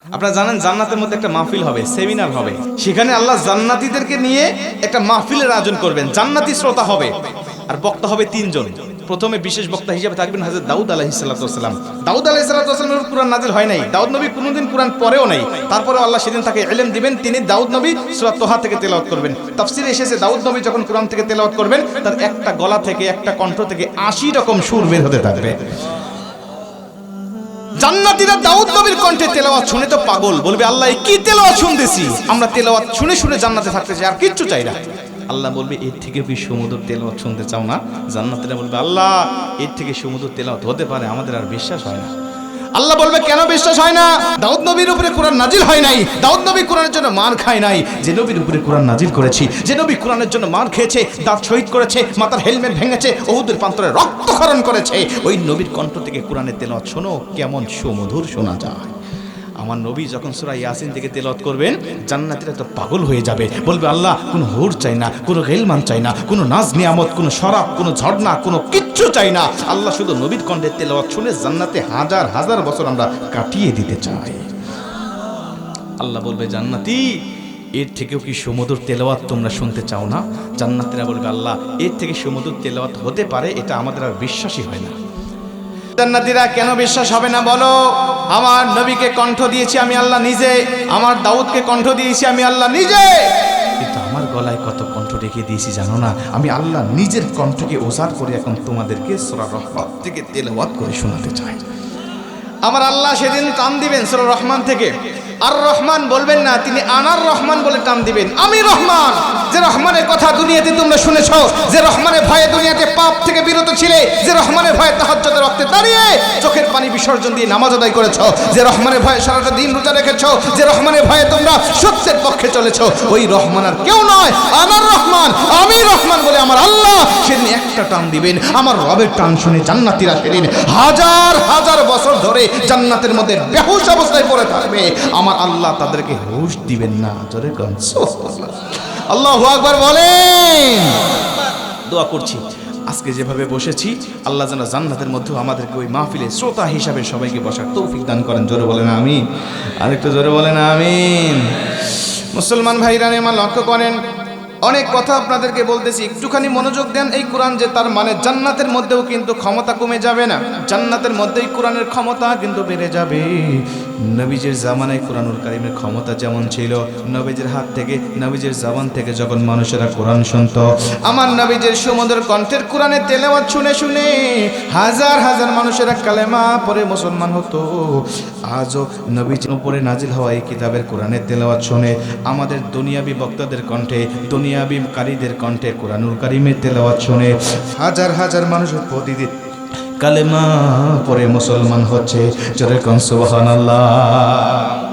আপনারা জানেন জান্নাতের মধ্যে একটা মাহফিল হবে, সেমিনার হবে। সেখানে আল্লাহ জান্নাতীদেরকে নিয়ে একটা মাহফিলের আয়োজন করবেন। জান্নাতি শ্রোতা হবে আর বক্তা হবে তিনজন। প্রথমে বিশেষ বক্তা হিসেবে থাকবেন হযরত দাউদ আলাইহিস সালাম। দাউদ আলাইহিস সালামের কুরআন নাজিল হয় নাই, দাউদ নবী কোনোদিন কুরআন পড়েও নাই। তারপরেও আল্লাহ সেদিন তাকে ইলম দিবেন, তিনি দাউদ নবী সূরা তোহা থেকে তেলাওয়াত করবেন। তাফসীরে এসেছে দাউদ নবী যখন কুরআন থেকে তেলাওয়াত করবেন তার একটা গলা থেকে, একটা কণ্ঠ থেকে ৮০ রকম সুর বের হতে থাকবে। জান্নাতীরা দাউদ নবীর কণ্ঠে তেলাওয়াত শুনে তো পাগল, বলবে আল্লাহ কি তেলাওয়াত শুনতেছি, আমরা তেলাওয়াত শুনে শুনে জান্নাতে থাকতে চাই, আর কিচ্ছু চাই না। আল্লাহ বলবে এর থেকে কি সুমধুর তেলাওয়াত শুনতে চাও না? জান্নাতীরা বলবে আল্লাহ এর থেকে সুমধুর তেলাওয়াত হতে পারে, আমাদের আর বিশ্বাস হয় না। আল্লাহ বলবে কেন বিশ্বাস হয় না? দাউদ নবীর উপরে কোরআন নাজিল হয় নাই, দাউদ নবী কোরআনের জন্য মার খায় নাই। যে নবীর উপরে কোরআন নাজিল করেছি, যে নবী কোরআনের জন্য মার খেয়েছে, দাঁত শহীদ করেছে, মাথার হেলমেট ভেঙেছে, উহুদের প্রান্তরে রক্তক্ষরণ করেছে, ওই নবীর কণ্ঠ থেকে কোরআনের তেলাওয়াত শোনো কেমন সুমধুর শোনা যায়। আমার নবী যখন সূরা ইয়াসিন থেকে তেলাওয়াত করবেন জান্নাতীরা তো পাগল হয়ে যাবে, বলবে আল্লাহ কোনো হুর চাই না, কোনো গেলমান চাই না, কোনো নাজ নিয়ামত, কোনো শরাব, কোনো ঝর্ণা, কোনো কিচ্ছু চাই না। আল্লাহ শুধু নবীর কণ্ঠে তেলাওয়াত শুনে জান্নাতে হাজার হাজার বছর আমরা কাটিয়ে দিতে চাই। আল্লাহ বলবে জান্নাতি এর থেকেও কি সুমধুর তেলাওয়াত তোমরা শুনতে চাও না? জান্নাতীরা বলবে আল্লাহ এর থেকে সুমধুর তেলাওয়াত হতে পারে, এটা আমাদের আর বিশ্বাসই হয় না। জান্নাতীরা কেন বিশ্বাস হবে না বলো? আমার নবীকে কণ্ঠ দিয়েছি আমি আল্লাহ নিজে, আমার দাউদকে কণ্ঠ দিয়েছি আমি আল্লাহ নিজে, কিন্তু আমার গলায় কত কণ্ঠ রেখে দিয়েছি জানো না? আমি আল্লাহ নিজের কণ্ঠকে ওজার করে এখন তোমাদেরকে সূরা রহমান থেকে তেলাওয়াত করে শোনাতে চাই। আমার আল্লাহ সেদিন টান দিবেন সূরা রহমান থেকে, আর রহমান বলবেন না, তিনি আনার রহমান বলে টান দিবেন। আমি রহমান, যে রহমানের কথা দুনিয়াতে তোমরা শুনেছ, যে রহমানের ভয়ে দুনিয়াতে পাপ থেকে বিরত ছিলে, যে রহমানের ভয়ে তাহাজ্জুদের ওয়াক্তে দাঁড়িয়ে চোখের পানি বিসর্জন দিয়ে নামাজ আদায় করেছ, যে রহমানের ভয়ে সারাটা দিন রোজা রেখেছ, যে রহমানের ভয়ে তোমরা সত্যের পক্ষে চলেছ, ওই রহমান আর কেউ নয়, আনার রহমান, আমি রহমান বলে আমার আল্লাহ সেদিন একটা টান দিবেন। আমার রবের টান শুনে জান্নাতীরা সেদিন হাজার হাজার বছর ধরে জান্নাতের মধ্যে বেহুশ অবস্থায় পড়ে থাকবে। আমার আল্লাহ তাদেরকে হুশ দিবেন না। জোরে কোন সুবহানাল্লাহ, আল্লাহু আকবার বলেন। দোয়া করছি আজকে যেভাবে বসেছি আল্লাহ যেন জান্নাতের মধ্যে আমাদেরকে ওই মাহফিলে শ্রোতা হিসাবে সবাইকে বসার তৌফিক দান করেন। জোরে বলেন আমিন, আরেকটু জোরে বলেন আমিন। মুসলমান ভাইরা আমার লক্ষ্য করেন, অনেক কথা আপনাদেরকে বলতেছি, একটুখানি মনোযোগ দেন। এই কোরআন যে তার মানে জান্নাতের মধ্যেও কিন্তু ক্ষমতা কমে যাবে না, জান্নাতের মধ্যেই কোরআনের ক্ষমতা কিন্তু বেড়ে যাবে। নবীজির জামানায় কোরআনুল কারীমের ক্ষমতা যেমন ছিল, নবীজির হাত থেকে, নবীজির জবান থেকে যখন মানুষেরা কোরআন শুনত, আমার নবীজির সুমধুর কণ্ঠের কোরআনের তেলাওয়াত শুনে শুনে হাজার হাজার মানুষেরা কালেমা পড়ে মুসলমান হতো। আজও নবীজির উপরে নাজিল হওয়া এই কিতাবের কোরআনের তেলাওয়াত শুনে আমাদের দুনিয়াবি বক্তাদের কণ্ঠে, দুনিয়াবি কারীদের কণ্ঠে কোরআনুল কারীমের তেলাওয়াত শুনে হাজার হাজার মানুষ প্রতিদিন কালেমা পড়ে মুসলমান হচ্ছে। জোরে কোন সুবহানাল্লাহ।